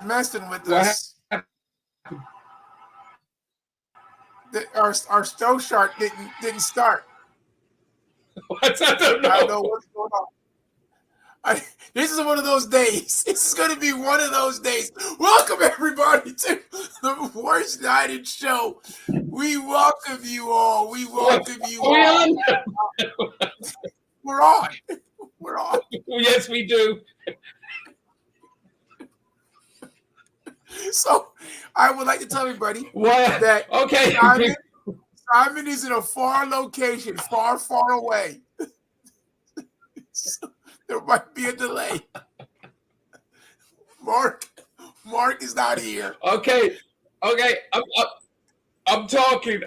messing with What us. Our show chart didn't start. What's I don't I don't know know. what's going on. This is one of those days. This is going to be one of those days. Welcome everybody to the Worst Nighted Show. We welcome you all. We welcome you Are we all. on? We're on. We're on. Yes, we do. So I would like to tell everybody What? that Okay. Simon is in a far location, far, far away. So there might be a delay. Mark is not here. Okay. I'm talking,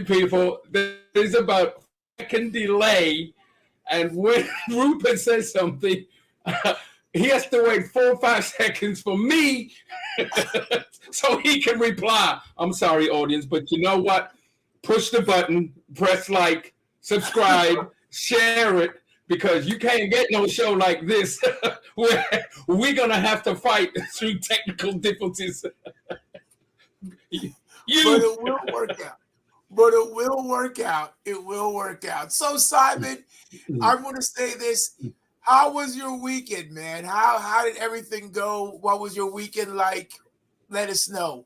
people. There's about a second delay, and when Rupert says something, he has to wait 4 or 5 seconds for me so he can reply. I'm sorry, audience, but you know what? Push the button, press like, subscribe, share it, because you can't get no show like this where we're going to have to fight through technical difficulties. But it will work out. It will work out. So, Simon, I want to say this. How was your weekend, man? How did everything go? What was your weekend like? Let us know.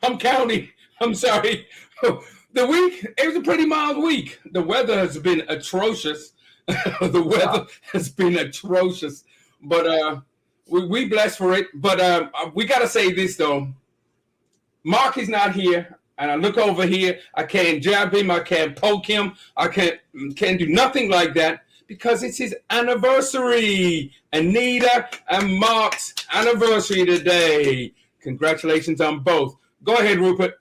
I'm counting. I'm sorry. The week, it was a pretty mild week. The weather has been atrocious. But we blessed for it. But we got to say this, though. Mark is not here. And I look over here. I can't jab him. I can't poke him. I can't do nothing like that because it's his anniversary. Anita and Mark's anniversary today. Congratulations on both. Go ahead, Rupert.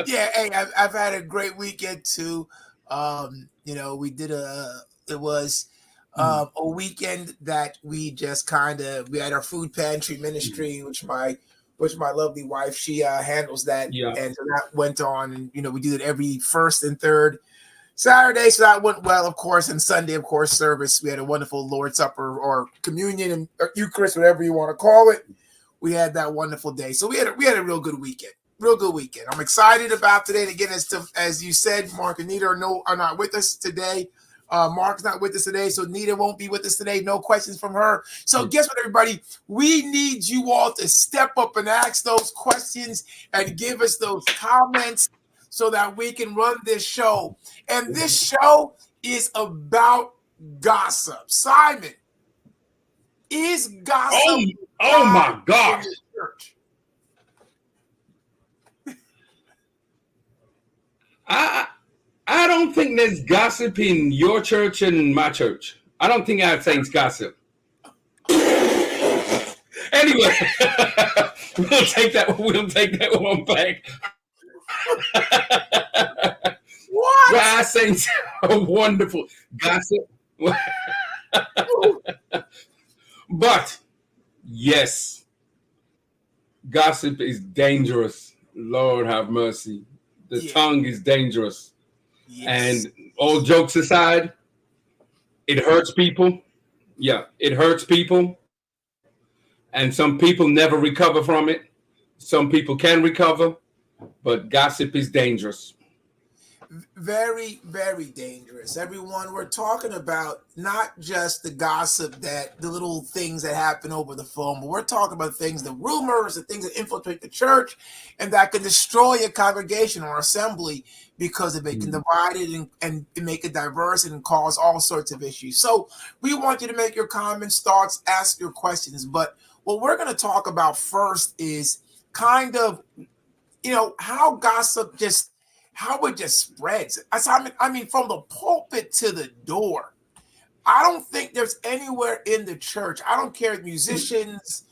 Yeah, hey, I've had a great weekend too. We did it was a weekend that we just we had our food pantry ministry, which my lovely wife, she handles that. Yeah. And so that went on, and we do it every first and third Saturday. So that went well, of course, and Sunday, of course, service. We had a wonderful Lord's Supper or communion or Eucharist, whatever you want to call it. We had that wonderful day. So we had a real good weekend. Real good weekend. I'm excited about today. And again, as you said, Mark and Nita are not with us today. Mark's not with us today, so Nita won't be with us today. No questions from her. So guess what, everybody? We need you all to step up and ask those questions and give us those comments so that we can run this show. And this show is about gossip. Simon, is gossip Oh my gosh. in the church? I don't think there's gossip in your church and my church. I don't think I'd say it's gossip. Anyway, we'll take that one back. What? Well, I say it's wonderful gossip. But yes, gossip is dangerous. Lord have mercy. The tongue is dangerous. Yes. And all jokes aside, it hurts people. Yeah, it hurts people. And some people never recover from it. Some people can recover, but gossip is dangerous. Very, very dangerous. Everyone, we're talking about not just the gossip, the little things that happen over the phone, but we're talking about things, the rumors, the things that infiltrate the church and that can destroy a congregation or assembly because of it can divide it and make it diverse and cause all sorts of issues. So we want you to make your comments, thoughts, ask your questions. But what we're going to talk about first is kind of, how gossip how it just spreads. I mean, from the pulpit to the door. I don't think there's anywhere in the church. I don't care if musicians,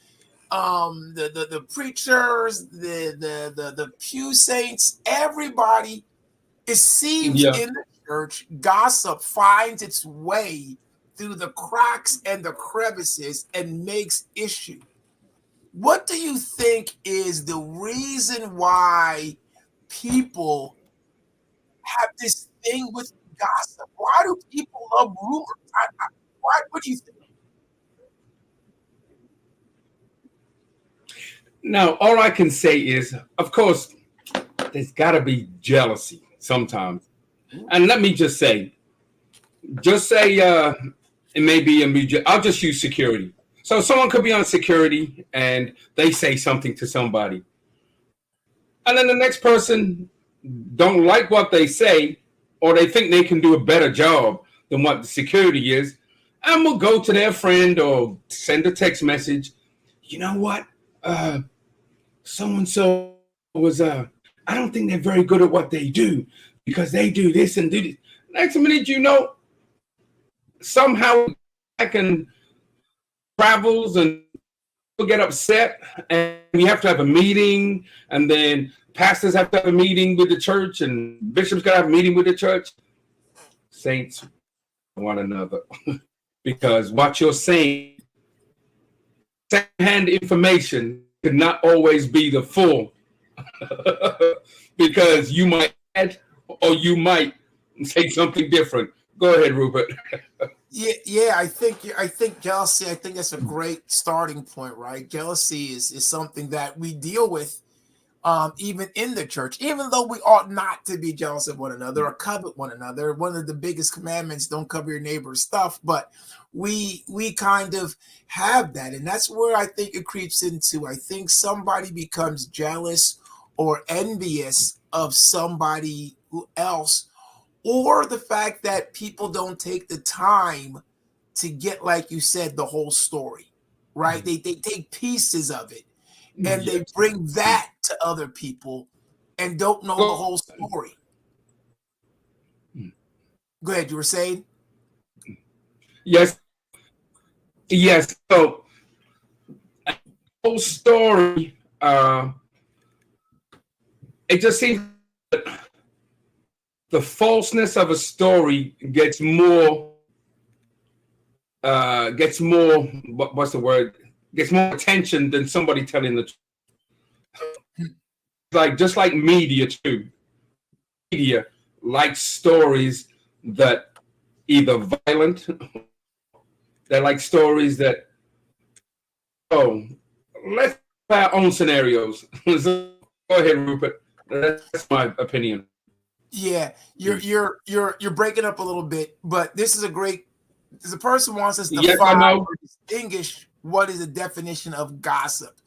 the preachers, the pew saints, everybody. It seems in the church, gossip finds its way through the cracks and the crevices and makes issue. What do you think is the reason why people have this thing with gossip? Why do people love rumors? What do you think? Now, all I can say is, of course, there's got to be jealousy sometimes. And let me just say, it may be immediate. I'll just use security. So someone could be on security and they say something to somebody, and then the next person don't like what they say, or they think they can do a better job than what the security is, and will go to their friend or send a text message. You know what? So and so was I don't think they're very good at what they do because they do this and do this. Next minute, somehow I can travels and people get upset, and we have to have a meeting, and then pastors have to have a meeting with the church, and bishops got to have a meeting with the church. Saints one another because what you're saying, secondhand information could not always be the full because you might add or you might say something different. Go ahead, Rupert. Yeah. I think jealousy. I think that's a great starting point, right? Jealousy is something that we deal with, even in the church. Even though we ought not to be jealous of one another or covet one another. One of the biggest commandments: don't covet your neighbor's stuff. But we kind of have that, and that's where I think it creeps into. I think somebody becomes jealous or envious of somebody else, or the fact that people don't take the time to get, like you said, the whole story, right? They take pieces of it and they bring that to other people and don't know the whole story. Go ahead, you were saying? Yes. So, whole story. It just seems the falseness of a story gets more. What's the word? Gets more attention than somebody telling the truth. Just like media too. Media likes stories that either violent. They like stories that. Oh, let's have our own scenarios. So, go ahead, Rupert. That's my opinion. Yeah, you're breaking up a little bit, but this is a great. The person wants us to find or distinguish what is the definition of gossip.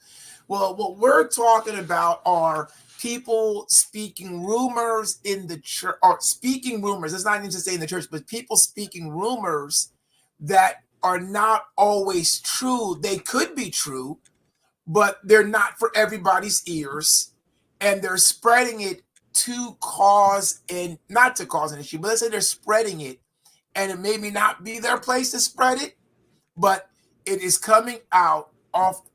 Well, what we're talking about are people speaking rumors in the church, or speaking rumors. It's not even just saying the church, but people speaking rumors that are not always true. They could be true, but they're not for everybody's ears, and they're spreading it to cause, and not to cause an issue, but let's say they're spreading it, and it may not be their place to spread it, but it is coming out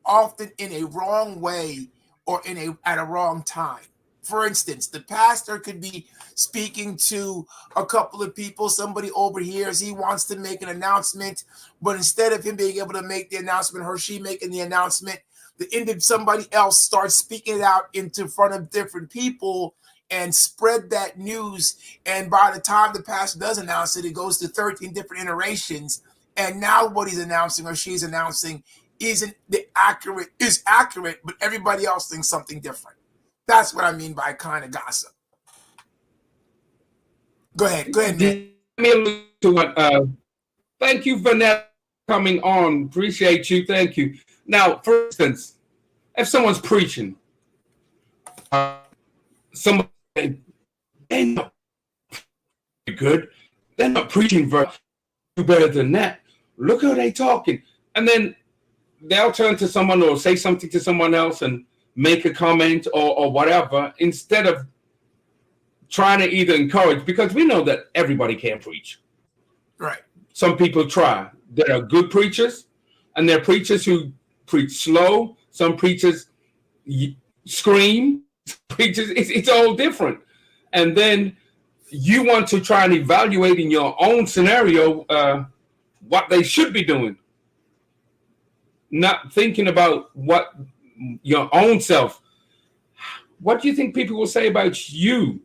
often in a wrong way or at a wrong time. For instance, the pastor could be speaking to a couple of people. Somebody overhears, he wants to make an announcement, but instead of him being able to make the announcement, or she making the announcement, somebody else starts speaking it out into front of different people and spread that news. And by the time the pastor does announce it, it goes to 13 different iterations. And now what he's announcing or she's announcing is accurate, but everybody else thinks something different. That's what I mean by kind of gossip. Go ahead, man. Let me allude to what. Thank you, Vanessa, coming on. Appreciate you. Thank you. Now, for instance, if someone's preaching, somebody they're not good. They're not preaching very better than that. Look how they talking, and then they'll turn to someone or say something to someone else and make a comment or whatever, instead of trying to either encourage, because we know that everybody can't preach. Right. Some people try. There are good preachers, and there are preachers who preach slow. Some preachers scream. Preachers, it's all different. And then you want to try and evaluate in your own scenario what they should be doing, not thinking about what your own self. What do you think people will say about you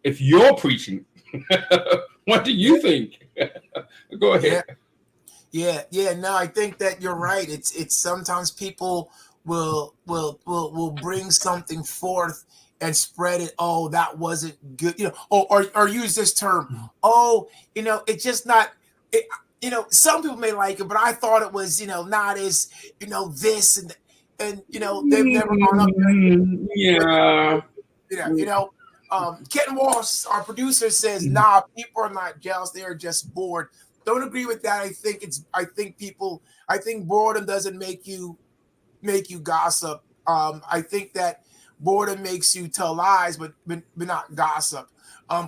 if you're preaching? What do you think? Go ahead. Yeah. No, I think that you're right. It's sometimes people will bring something forth and spread it. Oh, that wasn't good. Or use this term. Oh, it's just not. It, some people may like it, but I thought it was not as this and they've never gone up there. Yeah. Yeah, Ken Walsh, our producer, says, "Nah, people are not jealous; they are just bored." Don't agree with that. I think boredom doesn't make you gossip. I think that boredom makes you tell lies, but not gossip.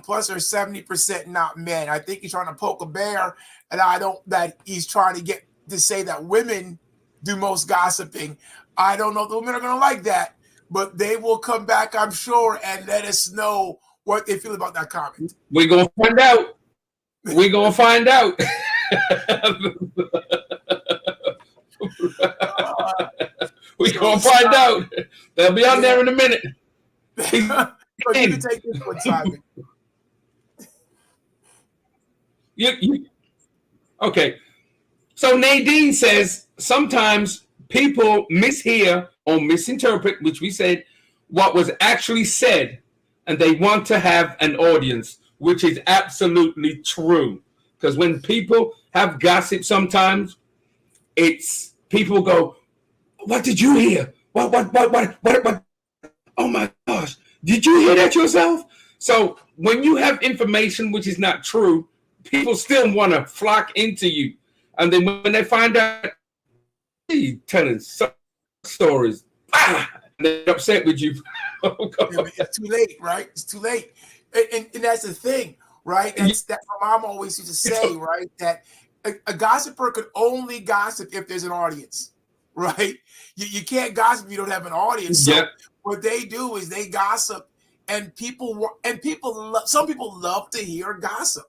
Plus, there's 70% not men. I think he's trying to poke a bear, and I don't. That he's trying to get to say that women do most gossiping. I don't know if the women are going to like that, but they will come back, I'm sure, and let us know what they feel about that comment. We're gonna find out. We're gonna find out. We're gonna find out. They'll be on there in a minute. So you can take this one, Simon. Okay. So Nadine says sometimes people mishear or misinterpret, which we said, what was actually said, and they want to have an audience, which is absolutely true. Because when people have gossip, sometimes it's people go, "What did you hear? What? Oh my gosh, did you hear that yourself?" So when you have information which is not true, people still want to flock into you, and then when they find out you're telling stories, they're upset with you. It's too late, right? It's too late, and that's the thing, right? That my mom always used to say, right? That a gossiper could only gossip if there's an audience, right? You can't gossip if you don't have an audience. So what they do is they gossip, and some people love to hear gossip.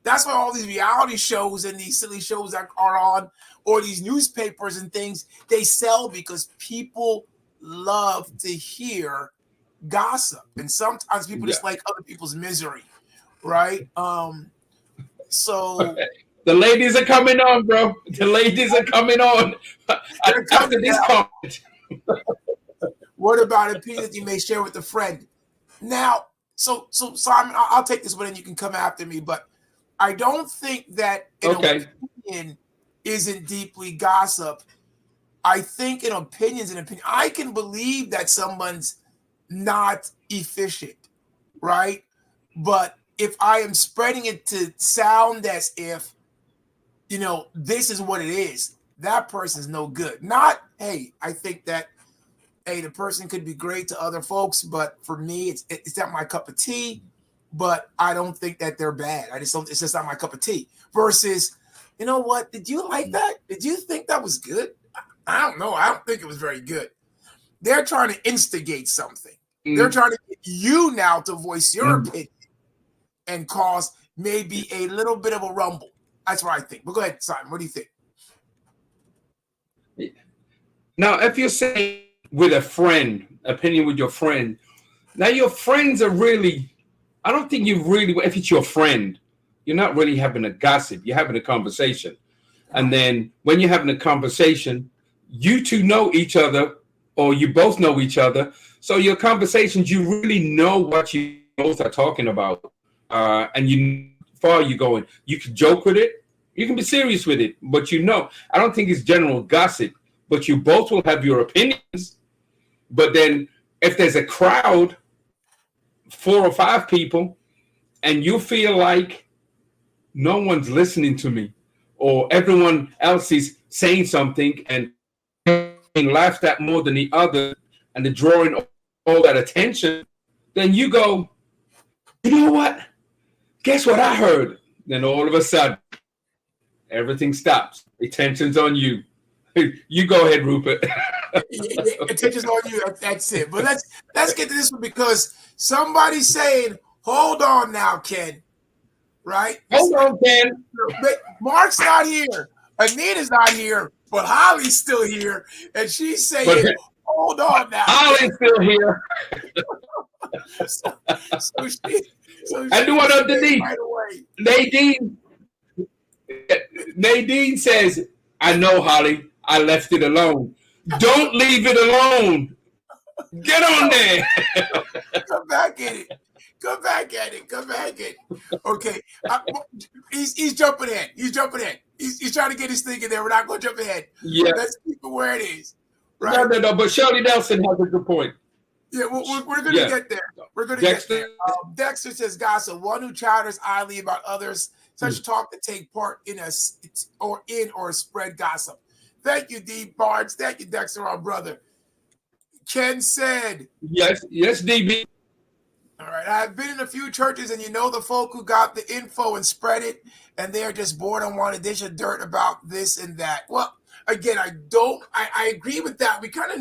That's why all these reality shows and these silly shows that are on, or these newspapers and things, they sell because people love to hear gossip, and sometimes people just like other people's misery, right? So the ladies are coming on, bro. The ladies are coming on after this comment. What about an opinion that you may share with a friend? Now, so Simon, I'll take this one and you can come after me, but I don't think that an opinion isn't deeply gossip. I think in opinions, I can believe that someone's not efficient, right? But if I am spreading it to sound as if, this is what it is, that person's no good. Not, hey, I think that, hey, the person could be great to other folks, but for me, it's not my cup of tea. But I don't think that they're bad. It's just not my cup of tea. Versus, you know what? Did you like that? Did you think that was good? I don't know. I don't think it was very good. They're trying to instigate something. They're trying to get you now to voice your opinion and cause maybe a little bit of a rumble. That's what I think. But go ahead, Simon. What do you think? Now, if you're saying with a friend, opinion with your friend, now your friends are really, I don't think you really, if it's your friend, you're not really having a gossip. You're having a conversation. And then when you're having a conversation, you two know each other, or you both know each other. So your conversations, you really know what you both are talking about. And you far you going. You can joke with it. You can be serious with it. But I don't think it's general gossip. But you both will have your opinions. But then if there's a crowd, 4 or 5 people, and you feel like no one's listening to me, or everyone else is saying something and being laughed at more than the other, and they're drawing all that attention, then you go, you know what? Guess what I heard? Then all of a sudden, everything stops. Attention's on you. You go ahead, Rupert. Attention's on you. That's it. But let's get to this one, because somebody's saying, "Hold on now, Ken." Right? Hold on, Ken. Mark's not here. Anita's not here, but Holly's still here, and she's saying, "Hold on now." Holly's still here. so she I do want underneath. right away. Nadine. Nadine says, I know, Holly. I left it alone. Don't leave it alone. Get on there. Come back at it. Come back at it. Come back at it. Okay. He's jumping ahead. He's jumping ahead. He's trying to get his thing in there. We're not going to jump ahead. Yeah. Let's keep it where it is. Right? No. But Shirley Nelson has a good point. Yeah, we're going to get there. We're going to get there. Dexter says, gossip, one who chatters idly about others, such talk to take part in or spread gossip. Thank you, D. Barnes. Thank you, Dexter, our brother. Ken said, Yes, DB. All right, I've been in a few churches, and the folk who got the info and spread it, and they're just bored and want a dish of dirt about this and that. Well, again, I agree with that. You kind of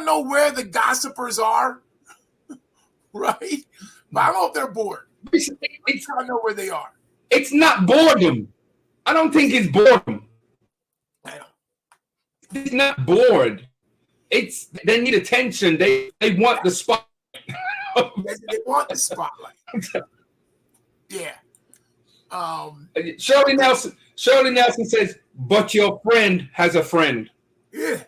know where the gossipers are, right? But I don't know if they're bored. I kind of know where they are. It's not boredom. I don't think it's boredom. I know. It's not bored. It's they need attention. They want the spotlight. They want the spotlight. Yeah. Shirley Nelson says, but your friend has a friend. Yeah.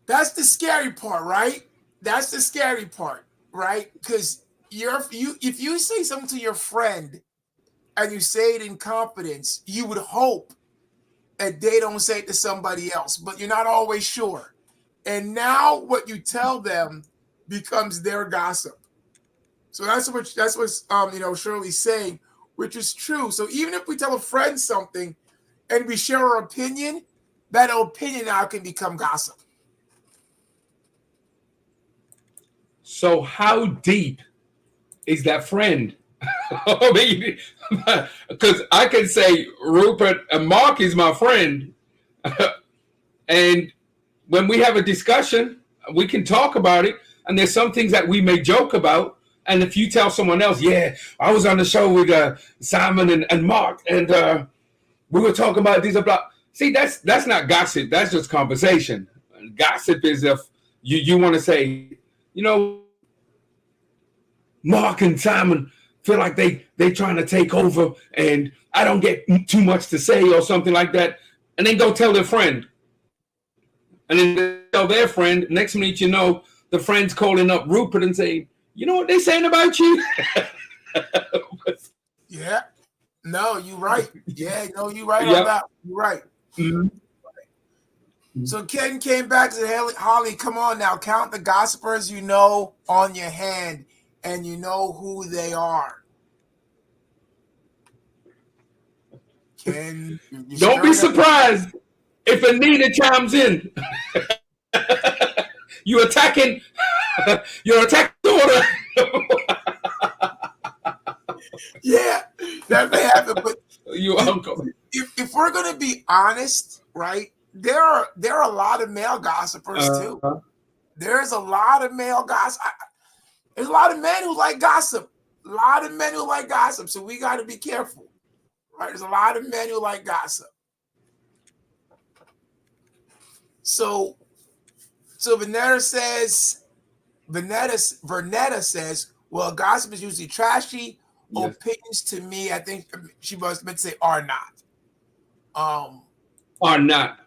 That's the scary part, right? That's the scary part, right? Because if you say something to your friend and you say it in confidence, you would hope that they don't say it to somebody else, but you're not always sure. And now what you tell them becomes their gossip. So that's what Shirley's saying, which is true. So even if we tell a friend something and we share our opinion, that opinion now can become gossip. So how deep is that friend? I mean, because I can say Rupert and Mark is my friend, and when we have a discussion, we can talk about it. And there's some things that we may joke about. And if you tell someone else, yeah, I was on the show with Simon and Mark, and we were talking about these about. See, that's not gossip. That's just conversation. Gossip is if you want to say, Mark and Simon feel like they trying to take over, and I don't get too much to say or something like that, and then go tell their friend, and then they tell their friend. Next minute, the friend's calling up Rupert and saying, you know what they're saying about you? Yeah. No, you're right. Yeah, no, you're right on that. You're right. Mm-hmm. So Ken came back and said, Holly, come on now. Count the gossipers on your hand, and you know who they are. Ken, don't be surprised if Anita chimes in. You're attacking daughter. Yeah, that may happen. But you uncle. If we're gonna be honest, right? There are a lot of male gossipers too. There's a lot of male gossip. There's a lot of men who like gossip. So we got to be careful, right? There's a lot of men who like gossip. So Vernetta says, well, gossip is usually trashy. Yes. Opinions to me, I think she must meant to say are not. Are not.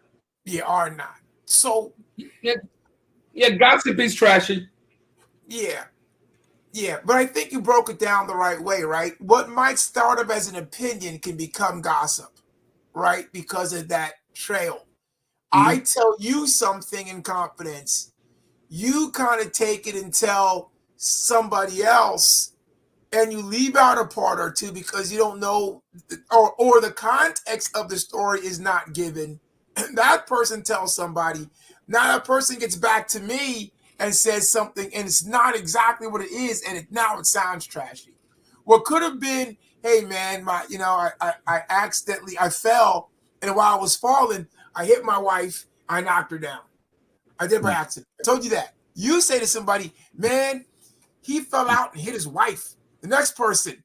Yeah, are not. So yeah, gossip is trashy. Yeah. Yeah, but I think you broke it down the right way, right? What might start up as an opinion can become gossip, right? Because of that trail. Mm-hmm. I tell you something in confidence. You kind of take it and tell somebody else, and you leave out a part or two because you don't know, or the context of the story is not given. That person tells somebody. Now that person gets back to me and says something, and it's not exactly what it is, and now it sounds trashy. What could have been, hey man, I accidentally fell, and while I was falling, I hit my wife, I knocked her down. I did by accident. I told you that. You say to somebody, man, he fell out and hit his wife. The next person,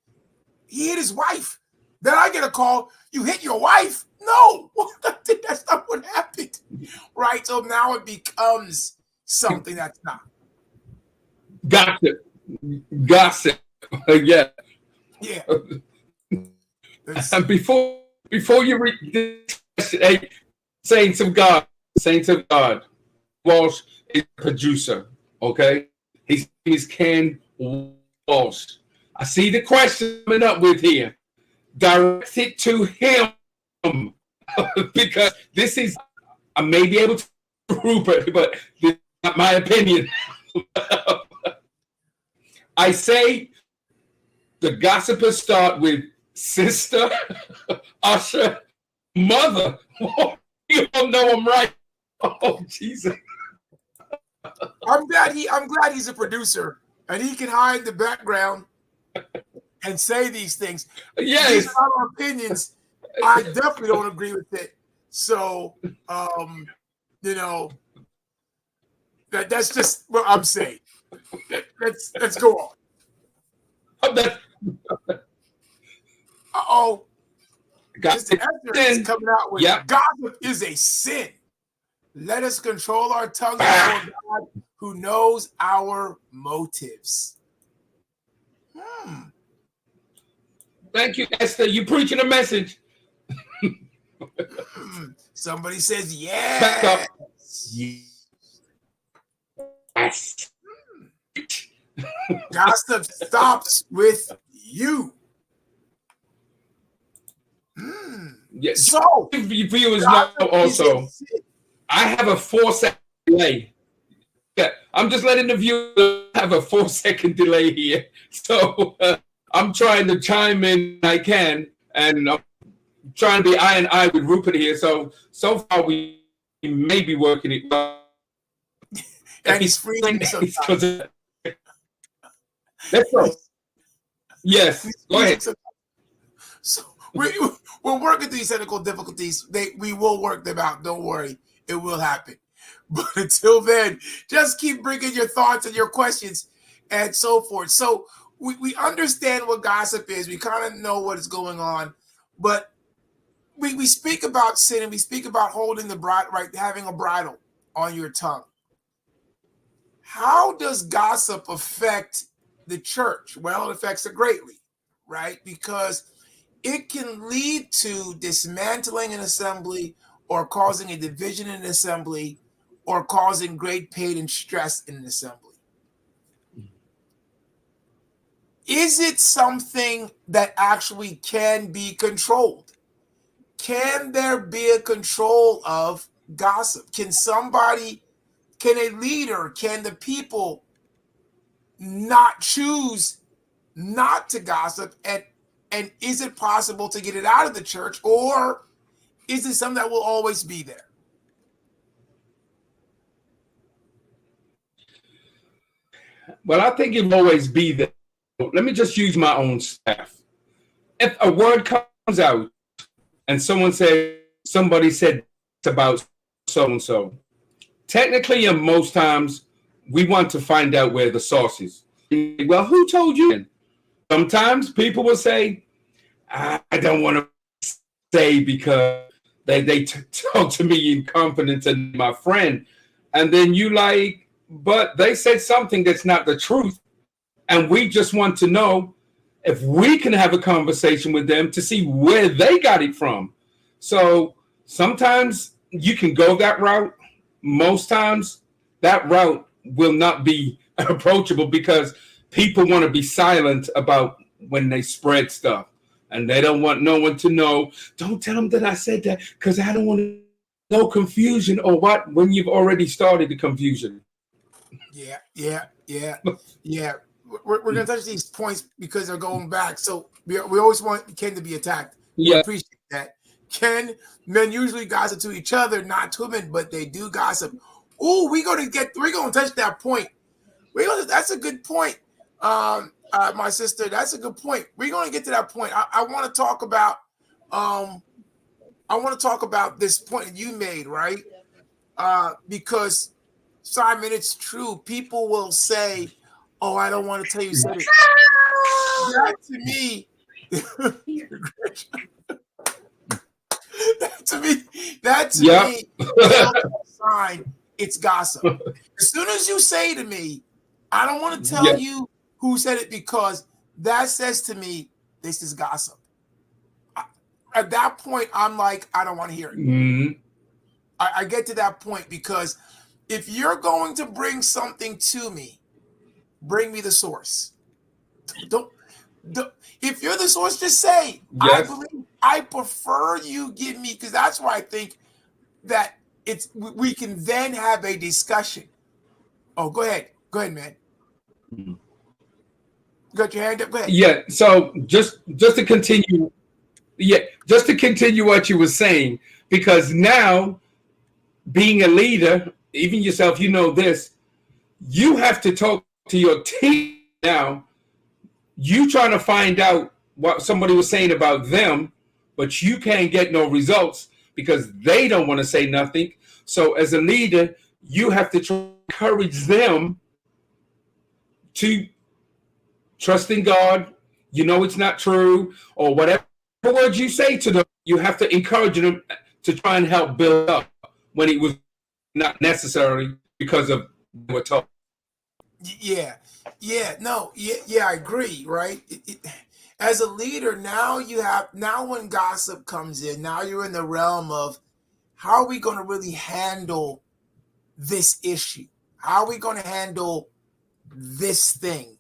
he hit his wife. Then I get a call, you hit your wife? No, that's not what happened. Right? So now it becomes something that's not. Gossip. Yeah. Yeah. And before you read this question, hey, saints of God, Walsh is a producer. Okay, his name is Ken Walsh. I see the question coming up with here. Direct it to him because this is, I may be able to Rupert, but this is not my opinion. I say the gossipers start with sister, usher, mother. You all know I'm right. Oh, Jesus. I'm glad he's a producer and he can hide the background and say these things. Yes. These are our opinions. I definitely don't agree with it. So, that's just what I'm saying. Let's go on. Uh-oh. Mr. Esther is coming out with gossip is a sin. Let us control our tongues before God who knows our motives. Thank you, Esther. You preaching a message. Somebody says yes. Back up. Yes. Gossip stops with you. Yes. So, viewers know also, I have a 4-second delay. Yeah, I'm just letting the viewers have a 4-second delay here. So I'm trying to chime in when I can, and I'm trying to be eye and eye with Rupert here. So far we may be working it well. And he's freezing sometimes. Let's go. Yes, go ahead. So we're working through these technical difficulties. We will work them out. Don't worry. It will happen. But until then, just keep bringing your thoughts and your questions and so forth. So we understand what gossip is. We kind of know what is going on. But we speak about sin and we speak about holding the bridle, right, having a bridle on your tongue. How does gossip affect the church? Well, it affects it greatly, right? Because it can lead to dismantling an assembly or causing a division in an assembly or causing great pain and stress in an assembly. Is it something that actually can be controlled? Can there be a control of gossip? Can a leader, can the people not choose not to gossip? And is it possible to get it out of the church, or is it something that will always be there? Well, I think it will always be there. Let me just use my own staff. If a word comes out and somebody said about so-and-so, technically and most times we want to find out where the source is. Well, who told you? Sometimes people will say, I don't want to say because they talk to me in confidence and my friend. And then you but they said something that's not the truth. And we just want to know if we can have a conversation with them to see where they got it from. So sometimes you can go that route. Most times that route will not be approachable because people want to be silent about when they spread stuff. And they don't want no one to know. Don't tell them that I said that because I don't want no confusion or what when you've already started the confusion. Yeah. We're going to touch these points because they're going back. So we always want Ken to be attacked. We appreciate that. Ken, men usually gossip to each other, not to women, but they do gossip. Oh, we're going to touch that point. That's a good point. My sister, that's a good point. We're going to get to that point. I want to talk about this point that you made, right? Because Simon, it's true. People will say, "Oh, I don't want to tell you something." That to me, that to me, sign it's gossip. As soon as you say to me, "I don't want to tell you who said it," because that says to me, this is gossip. at that point, I'm like, I don't want to hear it. Mm-hmm. I get to that point because if you're going to bring something to me, bring me the source. Don't, if you're the source, just say, Yes. I prefer you give me, because that's why I think that we can then have a discussion. Oh, go ahead, man. Mm-hmm. Got your hand up? Go ahead. Yeah. So just to continue, just to continue what you were saying, because now being a leader, even yourself, you know this, you have to talk to your team now. You trying to find out what somebody was saying about them, but you can't get no results because they don't want to say nothing. So as a leader, you have to encourage them to trust in God. You know it's not true, or whatever words you say to them, you have to encourage them to try and help build up when it was not necessary because of what taught. Yeah, no, I agree, right? As a leader, now when gossip comes in, now you're in the realm of how are we going to really handle this issue? How are we going to handle this thing?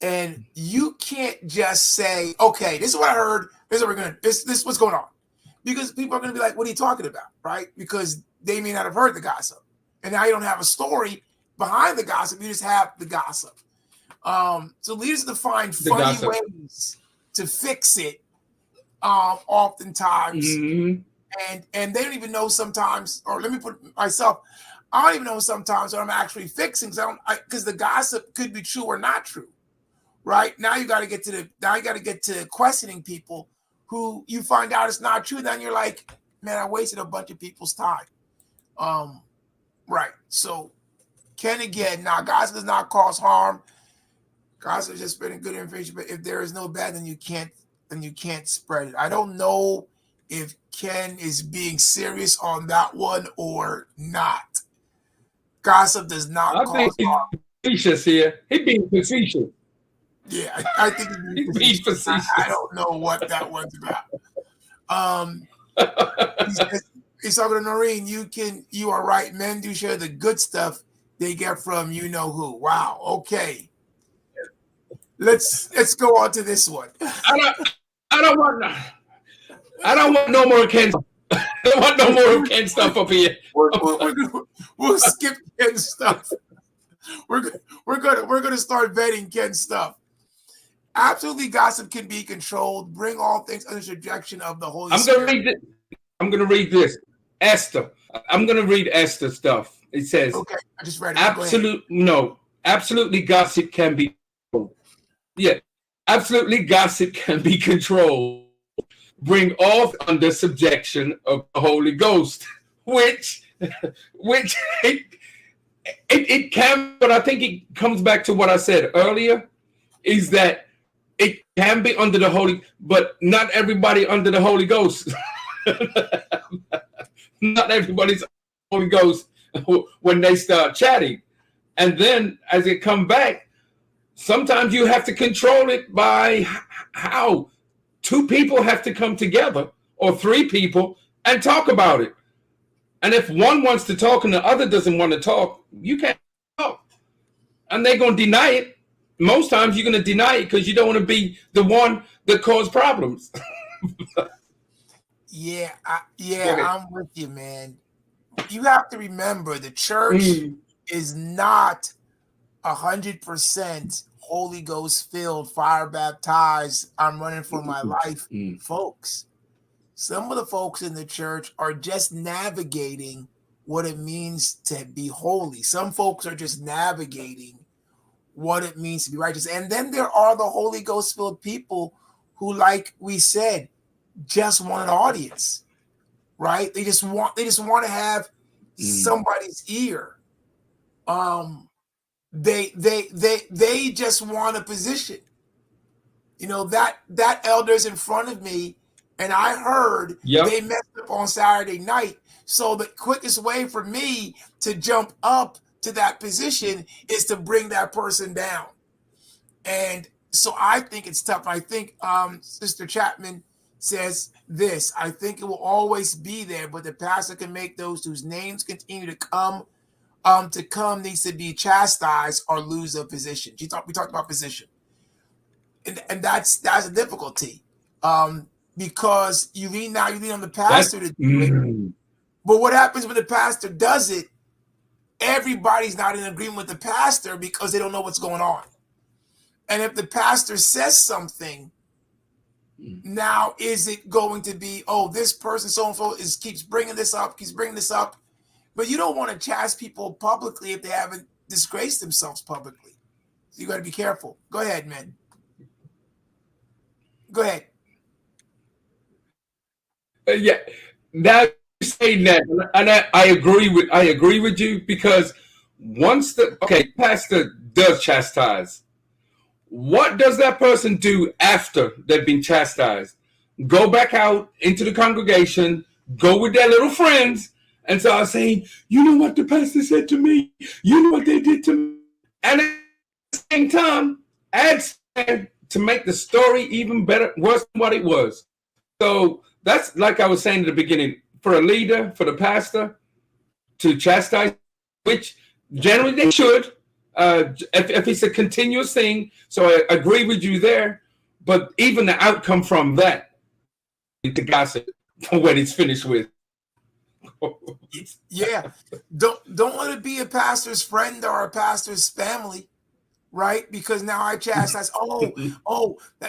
And you can't just say, okay, this is what I heard. This is what we're gonna. This is what's going on, because people are going to be like, "What are you talking about?" Right? Because they may not have heard the gossip, and now you don't have a story behind the gossip. You just have the gossip. So leaders have to find funny ways to fix it. Oftentimes, and they don't even know sometimes. Or let me put myself. I don't even know sometimes what I'm actually fixing because the gossip could be true or not true. Right now, you got to get to questioning people who you find out it's not true. Then you're like, man, I wasted a bunch of people's time. Right. So, Ken again. Now, gossip does not cause harm. Gossip is just spreading good information. But if there is no bad, then you can't spread it. I don't know if Ken is being serious on that one or not. Gossip does not cause harm. Facetious here. He being facetious. Yeah, I think he's being facetious. I don't know what that one's about. He's talking to Noreen. You are right. Men do share the good stuff they get from you know who. Wow. Okay. Let's go on to this one. I don't want no more Ken. I don't want no more Ken stuff up here. We'll skip Ken stuff. We're gonna start vetting Ken stuff. Absolutely, gossip can be controlled. Bring all things under subjection of the Holy Spirit. I'm going to read this. Esther. I'm going to read Esther stuff. It says, okay, I just read it. Absolutely gossip can be controlled. Yeah, absolutely gossip can be controlled. Bring all under subjection of the Holy Ghost, which it can, but I think it comes back to what I said earlier, is that it can be under the Holy, but not everybody under the Holy Ghost. Not everybody's Holy Ghost when they start chatting. And then as it come back, sometimes you have to control it by how 2 people have to come together or 3 people and talk about it. And if one wants to talk and the other doesn't want to talk, you can't talk. And they're going to deny it. Most times you're going to deny it because you don't want to be the one that caused problems. Yeah, I'm with you, man. You have to remember the church is not 100% Holy Ghost filled, fire baptized, I'm running for my life folks. Some of the folks in the church are just navigating what it means to be holy. Some folks are just navigating what it means to be righteous. And then there are the Holy Ghost filled people who, like we said, just want an audience, right? They just want to have somebody's ear. They just want a position. You know, that elder's in front of me, and I heard they messed up on Saturday night. So the quickest way for me to jump up to that position is to bring that person down. And so I think it's tough. I think Sister Chapman says this: I think it will always be there, but the pastor can make those whose names continue to come needs to be chastised or lose their position. We talked about position, and that's a difficulty, because you lean on the pastor to do it. But what happens when the pastor does it? Everybody's not in agreement with the pastor because they don't know what's going on. And if the pastor says something, now is it going to be, oh, this person so and so keeps bringing this up, but you don't want to chastise people publicly if they haven't disgraced themselves publicly. So you got to be careful. Go ahead, man. Go ahead. Yeah, now you're saying that, and I agree with you, because once the pastor does chastise, what does that person do after they've been chastised? Go back out into the congregation, go with their little friends, and start saying, you know what the pastor said to me? You know what they did to me? And at the same time, add to make the story even better, worse than what it was. So that's, like I was saying at the beginning, for a leader, for the pastor to chastise, which generally they should, if it's a continuous thing. So I agree with you there. But even the outcome from that, the gossip when it's finished with. Yeah. Don't let it be a pastor's friend or a pastor's family. Right? Because now I chastise,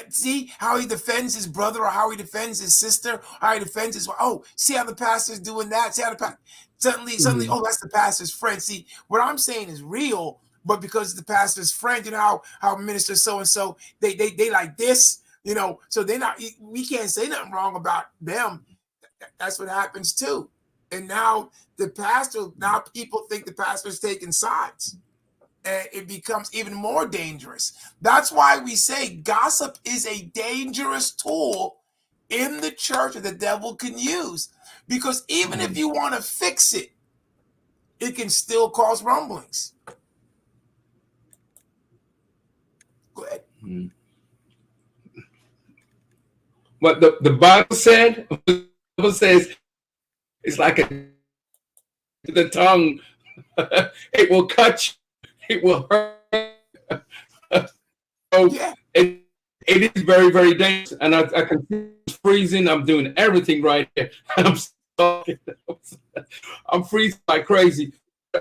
see how he defends his brother, or how he defends his sister, how he defends his, see how the pastor's doing that, see how the pastor, suddenly, that's the pastor's friend. See, what I'm saying is real, but because the pastor's friend, you know how minister so-and-so, they like this, so we can't say nothing wrong about them. That's what happens too. And now people think the pastor's taking sides. And it becomes even more dangerous. That's why we say gossip is a dangerous tool in the church that the devil can use. Because even if you want to fix it, it can still cause rumblings. Go ahead. What the Bible said, says it's like the tongue. It will cut you. It will hurt. So it is very, very dangerous. And I can see it's freezing. I'm doing everything right here. I'm freezing like crazy.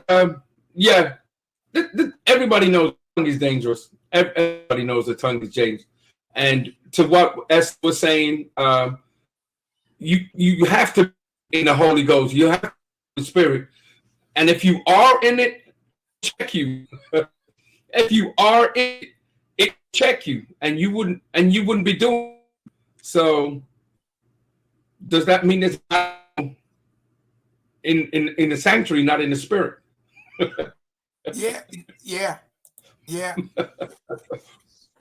Everybody knows the tongue is dangerous. Everybody knows the tongue is dangerous. And to what Esther was saying, you have to be in the Holy Ghost. You have to be in the Spirit. And if you are in it, check you. If you are in it, check you, and you wouldn't be doing it. So does that mean it's not in the sanctuary, not in the spirit? Yeah.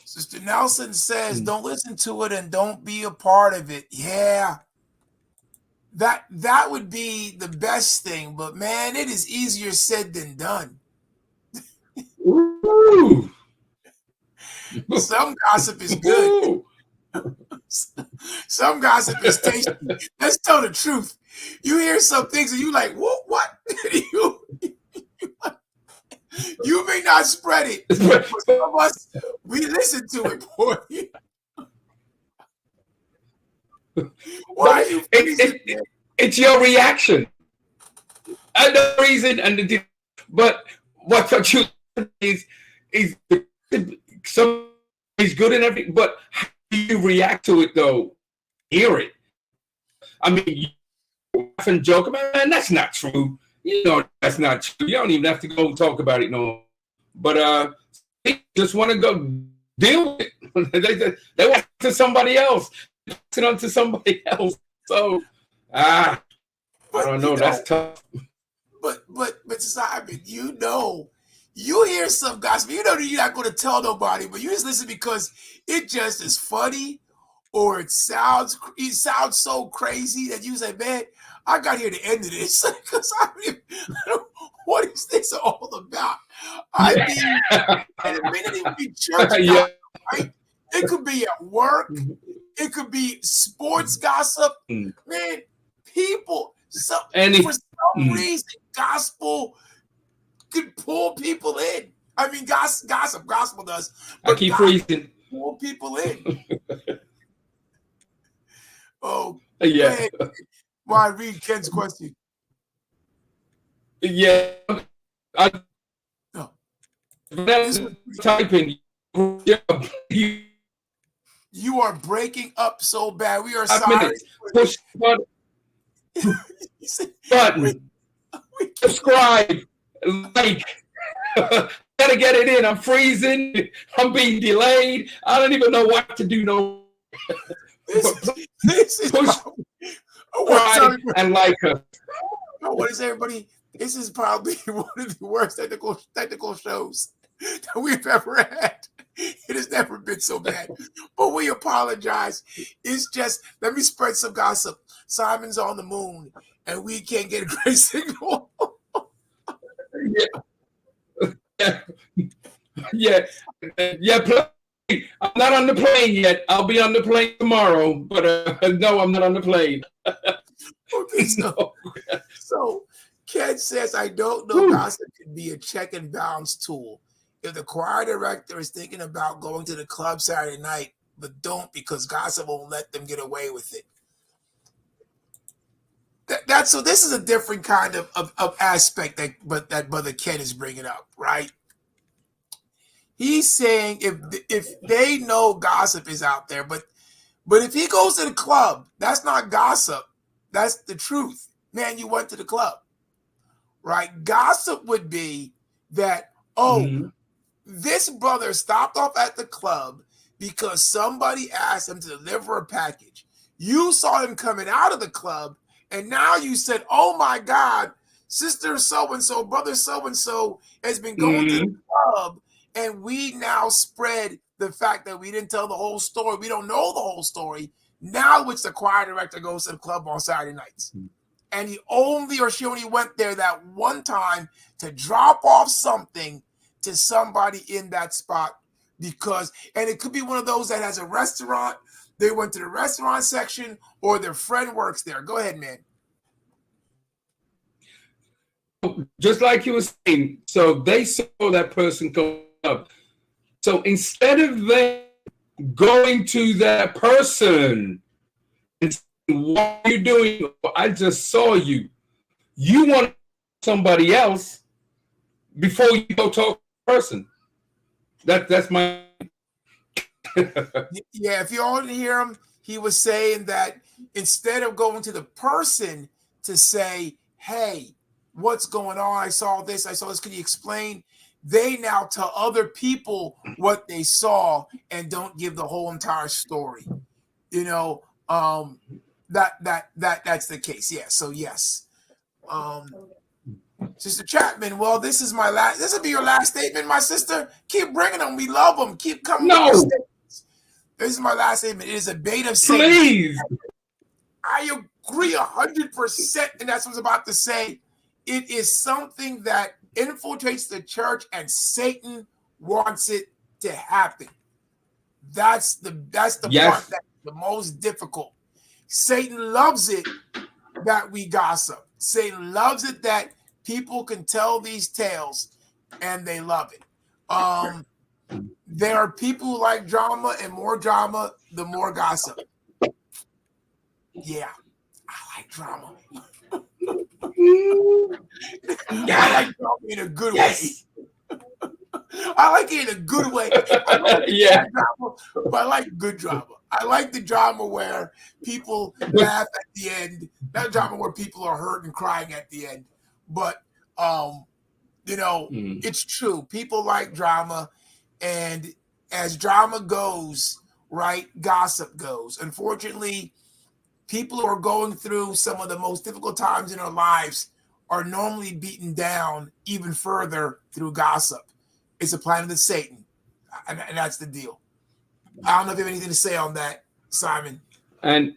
Sister Nelson says, don't listen to it and don't be a part of it. Yeah. That would be the best thing, but man, it is easier said than done. Ooh. Some gossip is good. Some gossip is tasty. Let's tell the truth. You hear some things and you like, what? You may not spread it, but some of us, we listen to it, boy. Why are you it's your reaction. And the reason, but what you is some is good and everything, but how do you react to it though? Hear it. I mean, you laugh and joke about, man, that's not true. That's not true. You don't even have to go talk about it no more. But they just want to go deal with it. They want to somebody else. It onto somebody else. So I don't know. That's tough. But Simon, you hear some gossip. You're not going to tell nobody, but you just listen because it just is funny, or it sounds so crazy that you say, man, I got here to end of this because what is this all about? I mean, and it may not even be church gossip, right? It could be at work. It could be sports gossip. Mm. Man, people, And for some reason, gospel could pull people in. I mean, gospel does. I keep freezing. Pull people in. Oh, Yeah. go ahead. Why read Ken's question? Yeah. No. Typing. You are breaking up so bad. We are 5 sorry. minutes. Push button. Subscribe. Like. Gotta get it in. I'm freezing. I'm being delayed. I don't even know what to do. No. This is push and like her. What is everybody? This is probably one of the worst technical shows that we've ever had. It has never been so bad. But we apologize. It's just, let me spread some gossip. Simon's on the moon and we can't get a great signal. Yeah. I'm not on the plane yet. I'll be on the plane tomorrow, but no, I'm not on the plane. Okay, so Ken says, I don't know. Gossip can be a check and balance tool. If the choir director is thinking about going to the club Saturday night, but don't because gossip won't let them get away with it. So this is a different kind of aspect that Brother Ken is bringing up, right? He's saying if they know gossip is out there, but if he goes to the club, that's not gossip. That's the truth. Man, you went to the club, right? Gossip would be that, this brother stopped off at the club because somebody asked him to deliver a package. You saw him coming out of the club, and now you said, oh my God, sister so-and-so, brother so-and-so has been going to the club, and we now spread the fact that we didn't tell the whole story. We don't know the whole story. Now which the choir director goes to the club on Saturday nights. And she only went there that one time to drop off something to somebody in that spot and it could be one of those that has a restaurant. They went to the restaurant section or their friend works there. Go ahead, man. Just like you were saying, so they saw that person go up. So instead of them going to that person and saying, what are you doing? I just saw you. You want somebody else before you go talk to the person. That's my Yeah, if you all didn't hear him, he was saying that instead of going to the person to say, hey, what's going on? I saw this. Can you explain? They now tell other people what they saw and don't give the whole entire story. You know, that's the case. Yeah. So yes. Sister Chapman, well, this will be your last statement, my sister. Keep bringing them. We love them. Keep coming. No. This is my last statement. It is a bait of Satan. Please. I agree 100%, and that's what I was about to say. It is something that infiltrates the church, and Satan wants it to happen. That's the part that's the most difficult. Satan loves it that we gossip. Satan loves it that people can tell these tales, and they love it. There are people who like drama, and more drama, the more gossip. Yeah, I like drama. I like drama in a good way. I like it in a good way. I drama, but I like good drama. I like the drama where people laugh at the end. Not drama where people are hurt and crying at the end. But it's true. People like drama, and as drama goes, right, gossip goes. Unfortunately, people who are going through some of the most difficult times in their lives are normally beaten down even further through gossip. It's a plan of the Satan, and that's the deal. I don't know if you have anything to say on that, Simon. And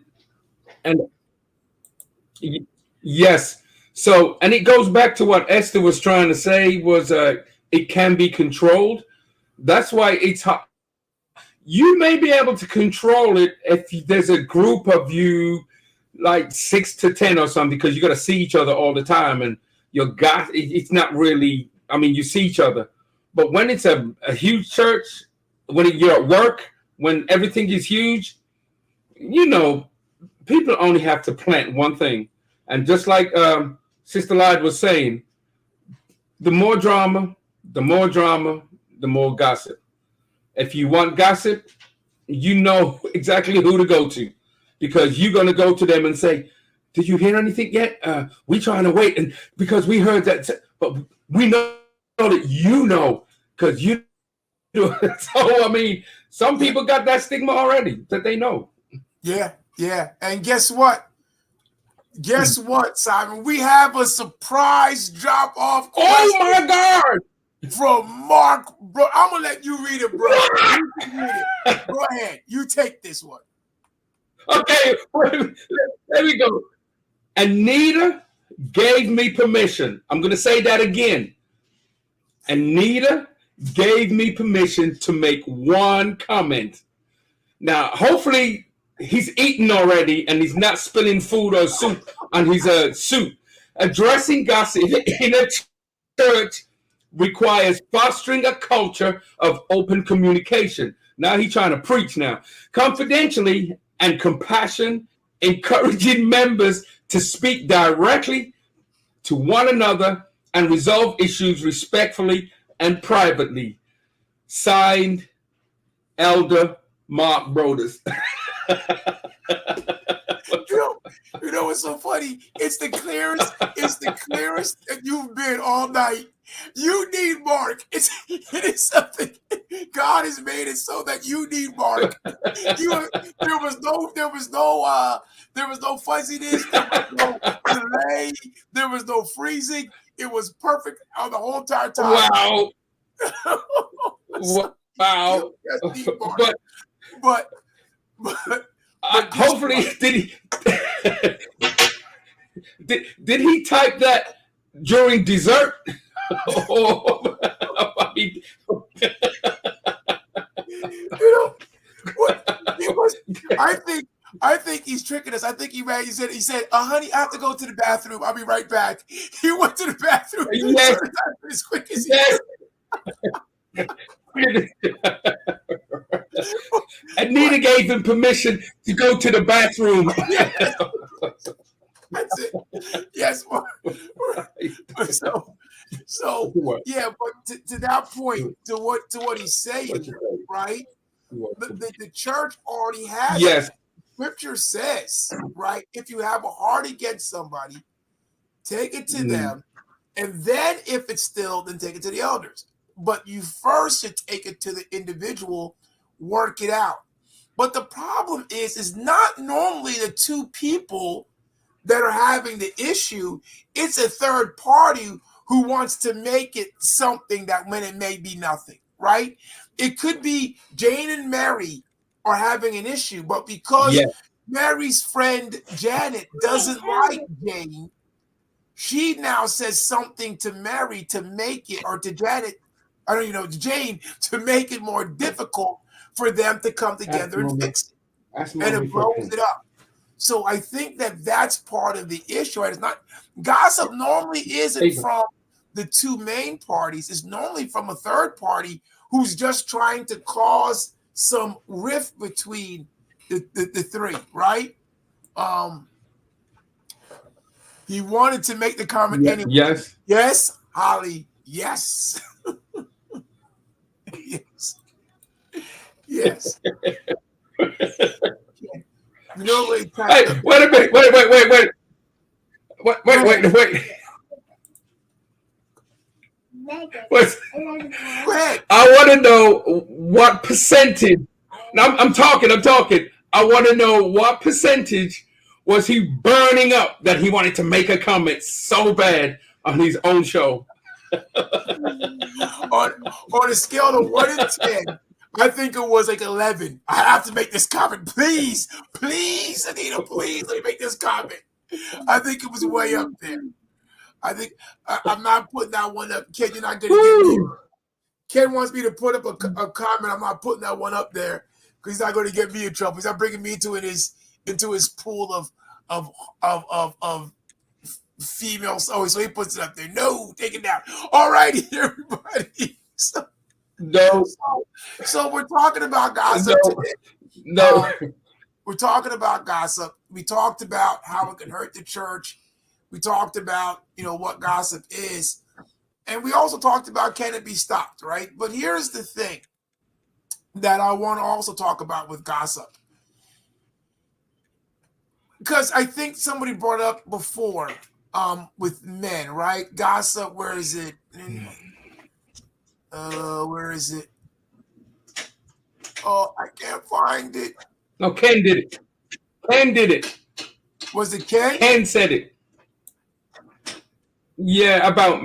yes. So, and it goes back to what Esther was trying to say was it can be controlled. That's why it's hard. You may be able to control it if there's a group of you, like 6 to 10 or something, because you got to see each other all the time, and it's not really. I mean, you see each other, but when it's a huge church, when you're at work, when everything is huge, people only have to plant one thing, and just like Sister Lyde was saying, the more drama, the more drama, the more gossip. If you want gossip, you know exactly who to go to, because you're going to go to them and say, did you hear anything yet? We trying to wait, and because we heard that, but we know that because you do. So, I mean, some people got that stigma already that they know. Yeah. And guess what? Simon? We have a surprise drop-off question. Oh, my God! From Mark, bro. I'm gonna let you read it, bro. You can read it. Go ahead. You take this one. Okay, there we go. Anita gave me permission. I'm gonna say that again. Anita gave me permission to make one comment. Now, hopefully, he's eaten already and he's not spilling food or soup on his suit. Addressing gossip in a church requires fostering a culture of open communication. Now he's trying to preach now. Confidentially and compassion, encouraging members to speak directly to one another and resolve issues respectfully and privately. Signed, Elder Mark Broders. You know what's so funny? It's the clearest that you've been all night. You need Mark. It is something God has made it so that you need Mark. There was no fuzziness, there was no delay, there was no freezing. It was perfect on the whole entire time. Wow. Wow. But hopefully, did he type that during dessert? I think he's tricking us. I think he said, honey, I have to go to the bathroom. I'll be right back. He went to the bathroom. Yes. As quick as he yes. Anita gave him permission to go to the bathroom. That's it. Yes. So yeah, but to that point, to what he's saying, right? The church already has. Yes. Scripture says, right? If you have a heart against somebody, take it to them, and then if it's still, then take it to the elders. But you first should take it to the individual, work it out. But the problem is not normally the two people that are having the issue. It's a third party who wants to make it something that when it may be nothing, right? It could be Jane and Mary are having an issue, but because Mary's friend Janet doesn't like Jane, she now says something to Mary to make it, or to Janet, Jane, to make it more difficult for them to come together and fix it. And it blows it up. So I think that's part of the issue. Right? It's not gossip normally isn't from the two main parties. It's normally from a third party who's just trying to cause some rift between the three, right? He wanted to make the comment anyway. Yes. Yes, Holly. Yes. Yes. Wait a minute. Wait. I want to know what percentage. Now I'm talking. I want to know what percentage was he burning up that he wanted to make a comment so bad on his own show. on a scale of 1 to 10, I think it was like 11. I have to make this comment. Please, Anita, please let me make this comment. I think it was way up there. I think I'm not putting that one up. Ken, you're not going to get me. Ken wants me to put up a comment. I'm not putting that one up there. He's not going to get me in trouble. He's not bringing me into his pool of females. Oh, so he puts it up there. No, take it down. All righty, everybody. So we're talking about gossip today. No. We're talking about gossip. We talked about how it can hurt the church. We talked about, what gossip is. And we also talked about, can it be stopped, right? But here's the thing that I want to also talk about with gossip. Because I think somebody brought up before with men, right? Gossip, where is it? Where is it? Oh, I can't find it. No, Ken did it. Ken did it. Was it Ken? Ken said it. Yeah, about...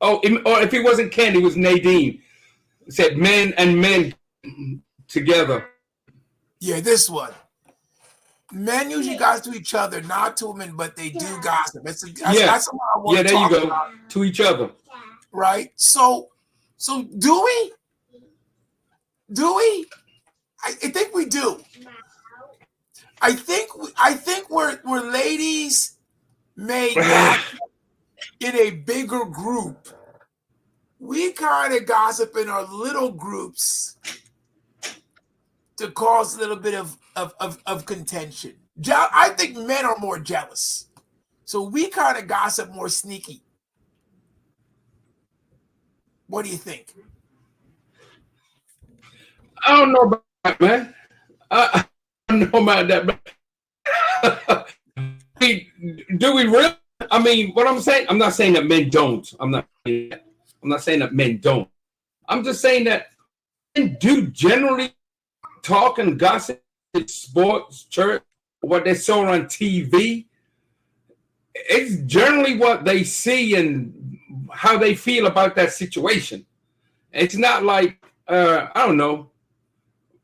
or if it wasn't Ken, it was Nadine. It said men and men together. Yeah, this one. Men usually gossip to each other, not to women, but they do gossip. That's something I want to talk about. To each other. Right? So do we? Do we? I think we do. I think we're ladies made in a bigger group. We kind of gossip in our little groups to cause a little bit of contention. I think men are more jealous. So we kind of gossip more sneaky. What do you think? I don't know about that, man. I don't know about that. Do we really? I mean, what I'm saying, I'm not saying that men don't. I'm not saying that men don't. I'm just saying that men do generally talk and gossip in sports, church, what they saw on TV. It's generally what they see and how they feel about that situation. It's not like, I don't know,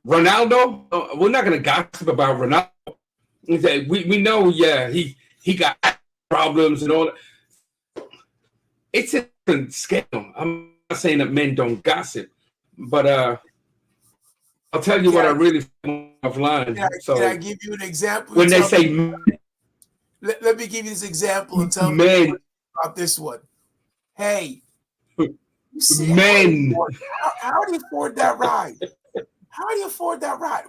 Ronaldo. We're not going to gossip about Ronaldo. We know, yeah, he got problems and all that. It's a different scale. I'm not saying that men don't gossip, but I'll tell you what I really feel offline. Can I give you an example? When they say let me give you this example and tell me about this one. Hey, men. How do you afford that ride? How do you afford that ride?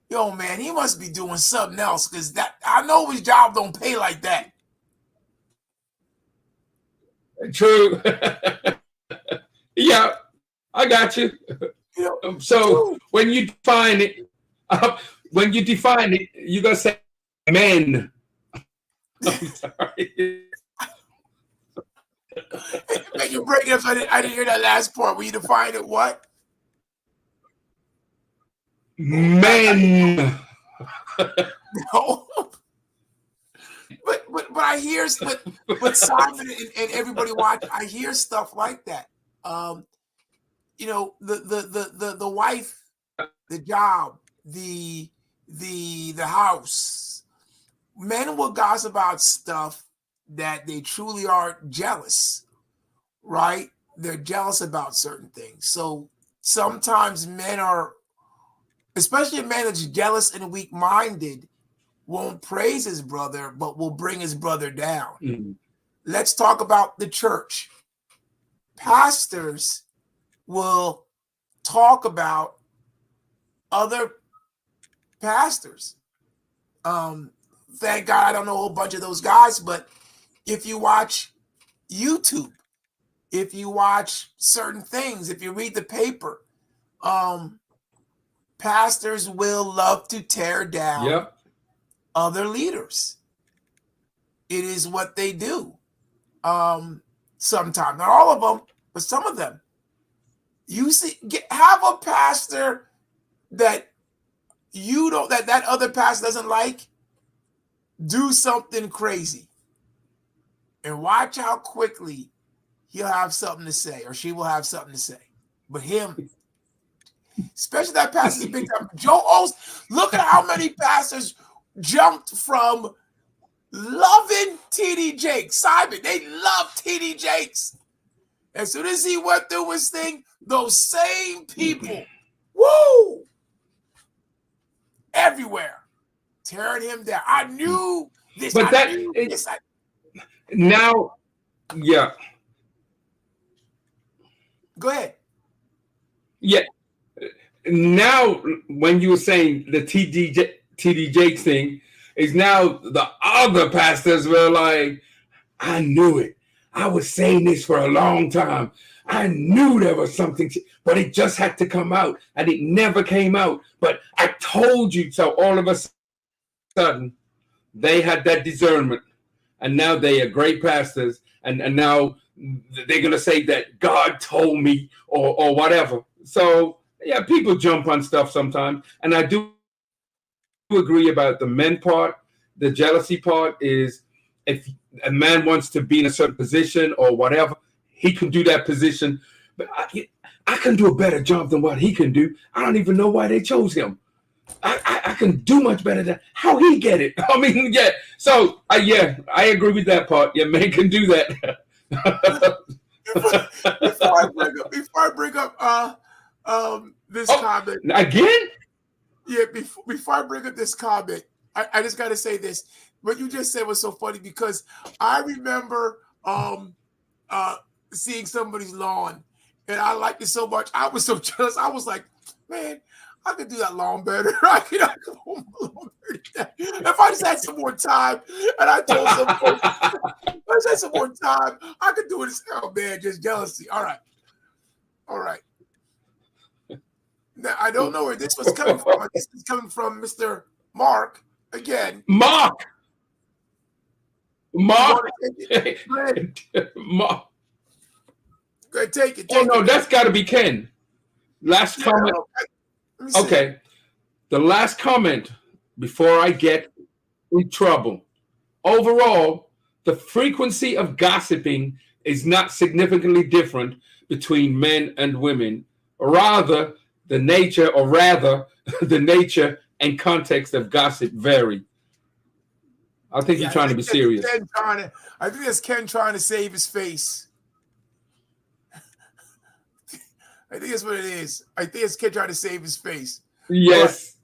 Yo, man, he must be doing something else because I know his job don't pay like that. True. Yeah, I got you. So when you define it, you're gonna say men. I'm sorry. You're breaking up. So I didn't hear that last part. Will you define it? What? Men. No. But I hear but Simon and everybody watch. I hear stuff like that. The wife, the job, the house. Men will gossip about stuff that they truly are jealous, right? They're jealous about certain things. So sometimes men are, especially a man that's jealous and weak-minded, won't praise his brother, but will bring his brother down. Mm-hmm. Let's talk about the church. Pastors will talk about other pastors. Thank God I don't know a whole bunch of those guys, but if you watch YouTube, if you watch certain things, if you read the paper, pastors will love to tear down other leaders. It is what they do. Sometimes, not all of them, but some of them. You see, have a pastor that you don't, that other pastor doesn't like, do something crazy, and watch how quickly he'll have something to say, or she will have something to say. But him, especially that pastor's big time. Joe Osteen, look at how many pastors jumped from loving T.D. Jakes. Simon, they love T.D. Jakes. As soon as he went through his thing, those same people, woo, everywhere, tearing him down. I knew this. But I knew this. Now, yeah. Go ahead. Yeah. Now, when you were saying the TD Jakes thing, is now the other pastors were like, I knew it. I was saying this for a long time. I knew there was something, but it just had to come out, and it never came out. But I told you so. All of a sudden, they had that discernment, and now they are great pastors, and now they're going to say that God told me or whatever. So, yeah, people jump on stuff sometimes, and I do agree about the men part. The jealousy part is if a man wants to be in a certain position or whatever, he can do that position. But I can do a better job than what he can do. I don't even know why they chose him. I can do much better than how he get it. I mean, yeah. So, yeah, I agree with that part. Yeah, men can do that. before I bring up this comment again. Yeah, before I bring up this comment, I just got to say this. What you just said was so funny because I remember seeing somebody's lawn, and I liked it so much. I was so jealous. I was like, man, I could do that lawn better. I could lawn better. If I just had some more time, and I told some folks, if I just had some more time, I could do it. Oh man, just jealousy. All right. Now, I don't know where this was coming from. This is coming from Mr. Mark again. Mark. Mark. Mark. Go ahead, take it. No, that's got to be Ken. Last comment. Okay. The last comment before I get in trouble. Overall, the frequency of gossiping is not significantly different between men and women. Rather, the nature and context of gossip vary. I think you're trying to be serious. I think that's Ken trying to save his face. I think that's what it is. I think it's Ken trying to save his face. Yes.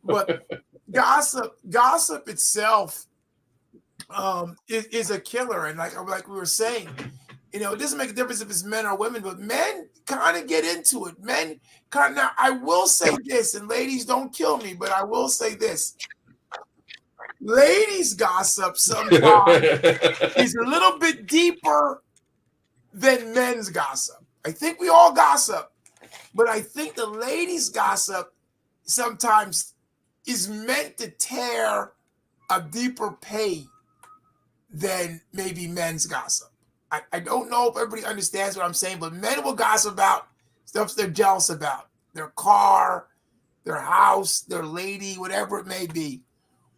But gossip itself is a killer. And like we were saying, it doesn't make a difference if it's men or women, but men kind of get into it. Men kind of. Now, I will say this, and ladies, don't kill me, but I will say this. Ladies gossip sometimes is a little bit deeper than men's gossip. I think we all gossip, but I think the ladies gossip sometimes is meant to tear a deeper pain than maybe men's gossip. I don't know if everybody understands what I'm saying, but men will gossip about stuff they're jealous about. Their car, their house, their lady, whatever it may be.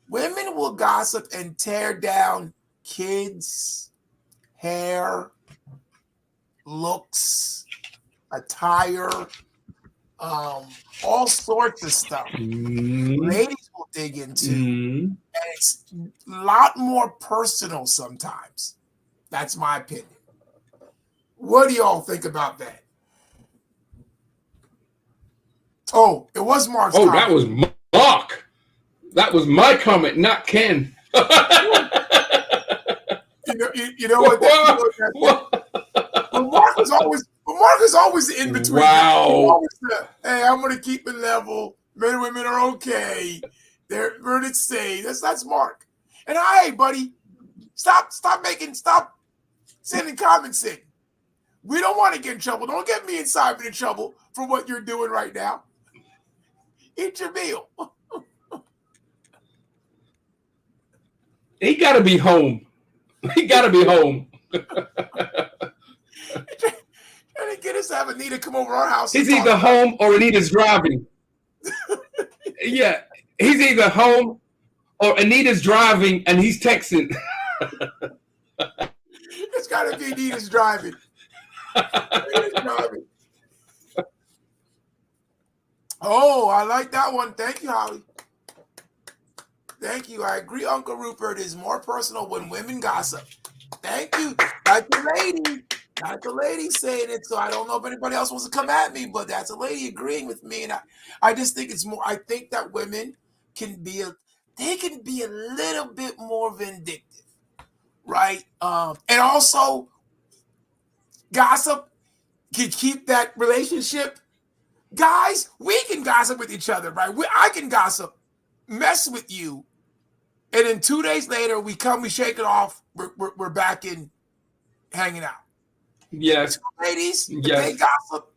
Women will gossip and tear down kids, hair, looks, attire, all sorts of stuff. Ladies will dig into. And it's a lot more personal sometimes. That's my opinion. What do y'all think about that? Oh, it was Mark's comment. That was Mark. That was my comment, not Ken. You know what? Mark is always in between. Wow. Hey, I'm going to keep it level. Men and women are okay. They're safe. That's Mark. And hey, buddy, stop sending comments in. We don't want to get in trouble. Don't get me and Simon in trouble for what you're doing right now. Eat your meal. He got to be home. He got to be home. Trying to get us to have Anita come over our house. He's either home or Anita's driving. Yeah, he's either home or Anita's driving and he's texting. It's got to be Anita's driving. Oh, I like that one. Thank you, Holly. Thank you. I agree, Uncle Rupert. It is more personal when women gossip. Thank you. Like the lady. That's a lady saying it, so I don't know if anybody else wants to come at me, but that's a lady agreeing with me. And I just think it's more, I think that women they can be a little bit more vindictive, right? And also gossip can keep that relationship. Guys, we can gossip with each other, right? I can gossip, mess with you, and then 2 days later we shake it off. We're back in hanging out. Yes, so ladies, yes. If they gossip,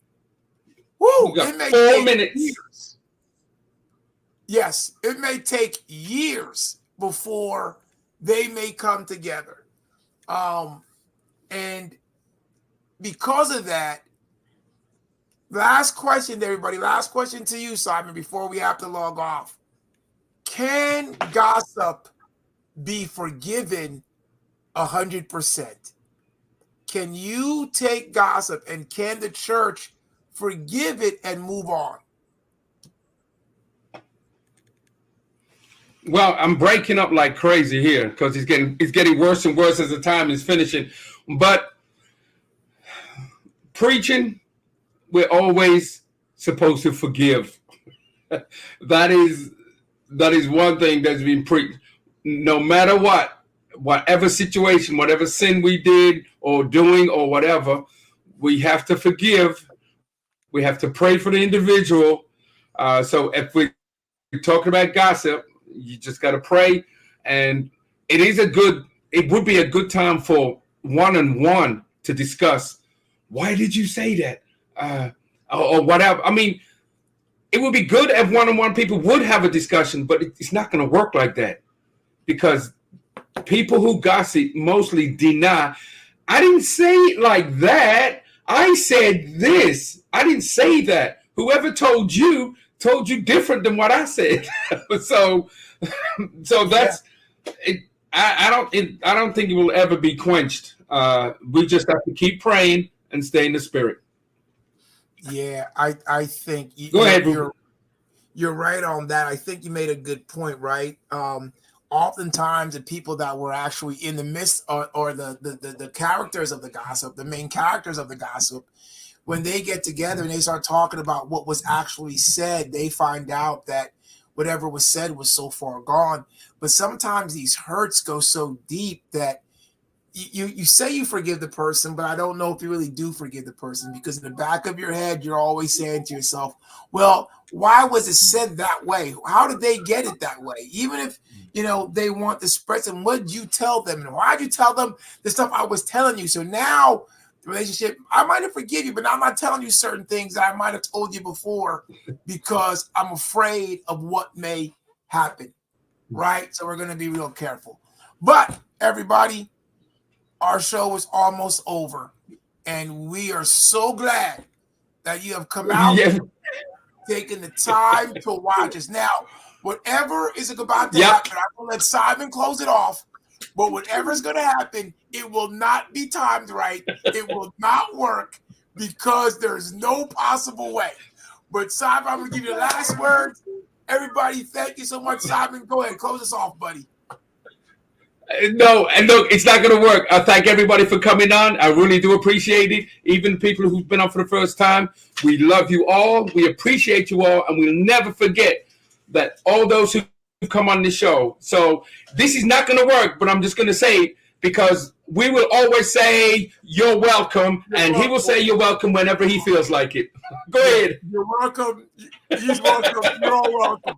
woo, it may 4 minutes. Years. Yes, it may take years before they may come together, and because of that. Last question, everybody. Last question to you, Simon, before we have to log off. Can gossip be forgiven 100%? Can you take gossip and can the church forgive it and move on? Well, I'm breaking up like crazy here because it's getting worse and worse as the time is finishing. But preaching, we're always supposed to forgive. That is one thing that's been preached. No matter whatever situation, whatever sin we did or doing or whatever, we have to forgive. We have to pray for the individual. So if we're talking about gossip, you just got to pray. And it would be a good time for one-on-one to discuss, why did you say that? Or whatever. I mean, it would be good if one-on-one people would have a discussion, but it's not going to work like that because people who gossip mostly deny. I didn't say it like that. I said this. I didn't say that. Whoever told you different than what I said. so that's it. I don't think it will ever be quenched. We just have to keep praying and stay in the spirit. Yeah, I think Go ahead. You're right on that. I think you made a good point, right? Oftentimes the people that were actually in the midst or the characters of the gossip, the main characters of the gossip, when they get together and they start talking about what was actually said, they find out that whatever was said was so far gone. But sometimes these hurts go so deep that you say you forgive the person, but I don't know if you really do forgive the person, because in the back of your head, you're always saying to yourself, well, why was it said that way? How did they get it that way? Even if, they want to spread some, what did you tell them? And why did you tell them the stuff I was telling you? So now the relationship, I might have forgiven you, but I'm not telling you certain things that I might have told you before because I'm afraid of what may happen, right? So we're going to be real careful. But everybody, our show is almost over, and we are so glad that you have come out, taking the time to watch us. Now, whatever is about to happen, I'm going to let Simon close it off, but whatever is going to happen, it will not be timed right. It will not work because there's no possible way. But Simon, I'm going to give you the last words. Everybody, thank you so much. Simon, go ahead, close us off, buddy. No, and look, it's not going to work. I thank everybody for coming on. I really do appreciate it. Even people who've been on for the first time, we love you all. We appreciate you all, and we'll never forget that all those who come on the show. So this is not going to work, but I'm just going to say it because we will always say you're welcome, and he will say you're welcome whenever he feels like it. Go ahead. You're welcome. He's welcome. You're all welcome.